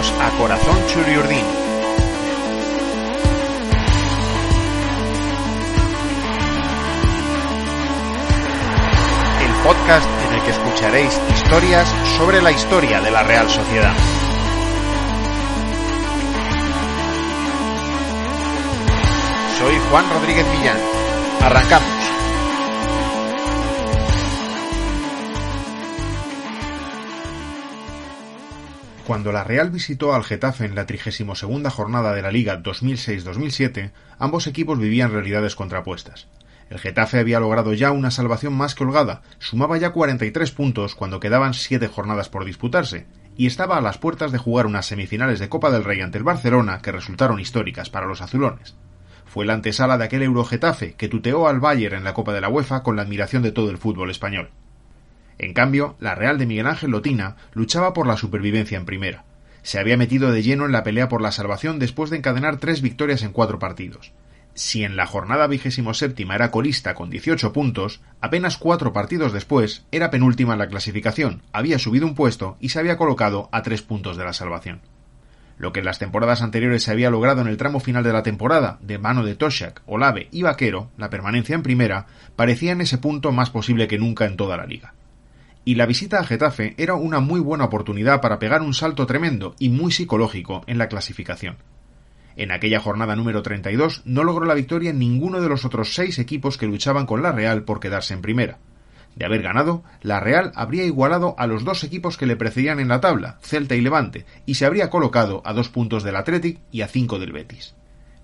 Bienvenidos a Corazón Churiurdin. El podcast en el que escucharéis historias sobre la historia de la Real Sociedad. Soy Juan Rodríguez Millán. Arrancamos. Cuando la Real visitó al Getafe en la 32ª jornada de la Liga 2006-2007, ambos equipos vivían realidades contrapuestas. El Getafe había logrado ya una salvación más que holgada, sumaba ya 43 puntos cuando quedaban 7 jornadas por disputarse, y estaba a las puertas de jugar unas semifinales de Copa del Rey ante el Barcelona que resultaron históricas para los azulones. Fue la antesala de aquel Euro-Getafe que tuteó al Bayern en la Copa de la UEFA con la admiración de todo el fútbol español. En cambio, la Real de Miguel Ángel Lotina luchaba por la supervivencia en primera. Se había metido de lleno en la pelea por la salvación después de encadenar 3 victorias en 4 partidos. Si en la jornada 27ª era colista con 18 puntos, apenas 4 partidos después era penúltima en la clasificación, había subido un puesto y se había colocado a 3 puntos de la salvación. Lo que en las temporadas anteriores se había logrado en el tramo final de la temporada, de mano de Toshak, Olave y Vaquero, la permanencia en primera, parecía en ese punto más posible que nunca en toda la liga. Y la visita a Getafe era una muy buena oportunidad para pegar un salto tremendo y muy psicológico en la clasificación. En aquella jornada número 32 no logró la victoria en ninguno de los otros 6 equipos que luchaban con la Real por quedarse en primera. De haber ganado, la Real habría igualado a los 2 equipos que le precedían en la tabla, Celta y Levante, y se habría colocado a 2 puntos del Athletic y a 5 del Betis.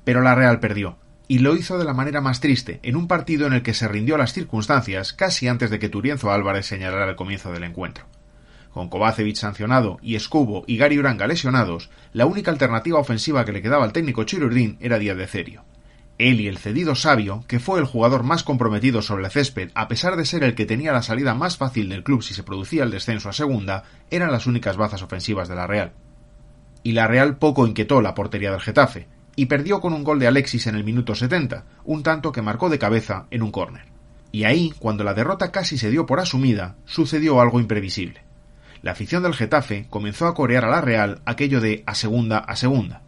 Pero la Real perdió. Y lo hizo de la manera más triste, en un partido en el que se rindió a las circunstancias casi antes de que Turienzo Álvarez señalara el comienzo del encuentro. Con Kovacevic sancionado y Escubo y Gary Uranga lesionados, la única alternativa ofensiva que le quedaba al técnico Churiurdin era Díaz de Cerio. Él y el cedido Savio, que fue el jugador más comprometido sobre el césped a pesar de ser el que tenía la salida más fácil del club si se producía el descenso a segunda, eran las únicas bazas ofensivas de la Real. Y la Real poco inquietó la portería del Getafe, y perdió con un gol de Alexis en el minuto 70, un tanto que marcó de cabeza en un córner. Y ahí, cuando la derrota casi se dio por asumida, sucedió algo imprevisible. La afición del Getafe comenzó a corear a la Real aquello de a segunda a segunda.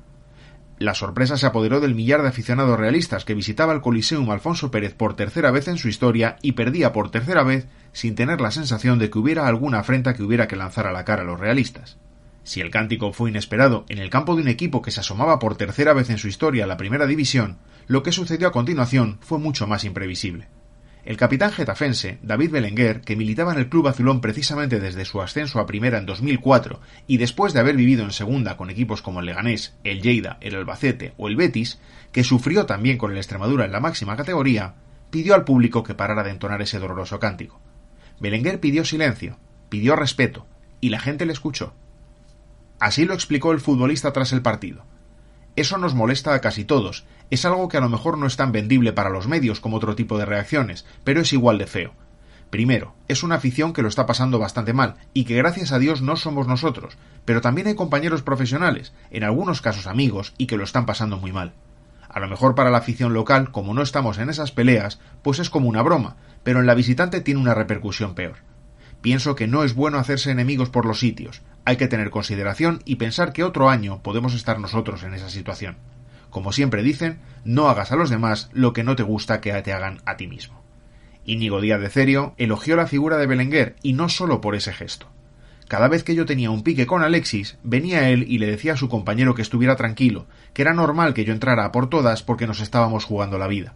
La sorpresa se apoderó del millar de aficionados realistas que visitaba el Coliseum Alfonso Pérez por tercera vez en su historia y perdía por tercera vez sin tener la sensación de que hubiera alguna afrenta que hubiera que lanzar a la cara a los realistas. Si el cántico fue inesperado en el campo de un equipo que se asomaba por tercera vez en su historia a la primera división, lo que sucedió a continuación fue mucho más imprevisible. El capitán getafense, David Belenguer, que militaba en el club azulón precisamente desde su ascenso a primera en 2004 y después de haber vivido en segunda con equipos como el Leganés, el Lleida, el Albacete o el Betis, que sufrió también con el Extremadura en la máxima categoría, pidió al público que parara de entonar ese doloroso cántico. Belenguer pidió silencio, pidió respeto, y la gente le escuchó. Así lo explicó el futbolista tras el partido. Eso nos molesta a casi todos, es algo que a lo mejor no es tan vendible para los medios como otro tipo de reacciones, pero es igual de feo. Primero, es una afición que lo está pasando bastante mal, y que gracias a Dios no somos nosotros, pero también hay compañeros profesionales, en algunos casos amigos, y que lo están pasando muy mal. A lo mejor para la afición local, como no estamos en esas peleas, pues es como una broma, pero en la visitante tiene una repercusión peor. Pienso que no es bueno hacerse enemigos por los sitios. Hay que tener consideración y pensar que otro año podemos estar nosotros en esa situación. Como siempre dicen, no hagas a los demás lo que no te gusta que te hagan a ti mismo. Íñigo Díaz de Cerio elogió la figura de Belenguer y no solo por ese gesto. Cada vez que yo tenía un pique con Alexis, venía él y le decía a su compañero que estuviera tranquilo, que era normal que yo entrara a por todas porque nos estábamos jugando la vida.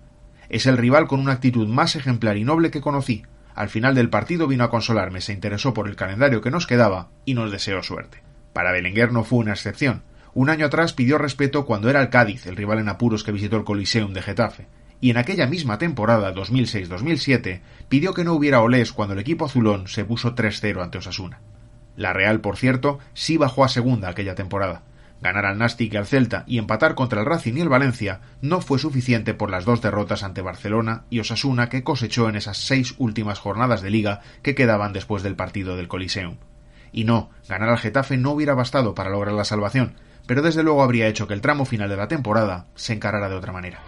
Es el rival con una actitud más ejemplar y noble que conocí. Al final del partido vino a consolarme, se interesó por el calendario que nos quedaba y nos deseó suerte. Para Belenguer no fue una excepción. Un año atrás pidió respeto cuando era el Cádiz, el rival en apuros que visitó el Coliseum de Getafe. Y en aquella misma temporada, 2006-2007, pidió que no hubiera olés cuando el equipo azulón se puso 3-0 ante Osasuna. La Real, por cierto, sí bajó a segunda aquella temporada. Ganar al Nastic y al Celta y empatar contra el Racing y el Valencia no fue suficiente por las 2 derrotas ante Barcelona y Osasuna que cosechó en esas 6 últimas jornadas de liga que quedaban después del partido del Coliseum. Y no, ganar al Getafe no hubiera bastado para lograr la salvación, pero desde luego habría hecho que el tramo final de la temporada se encarara de otra manera.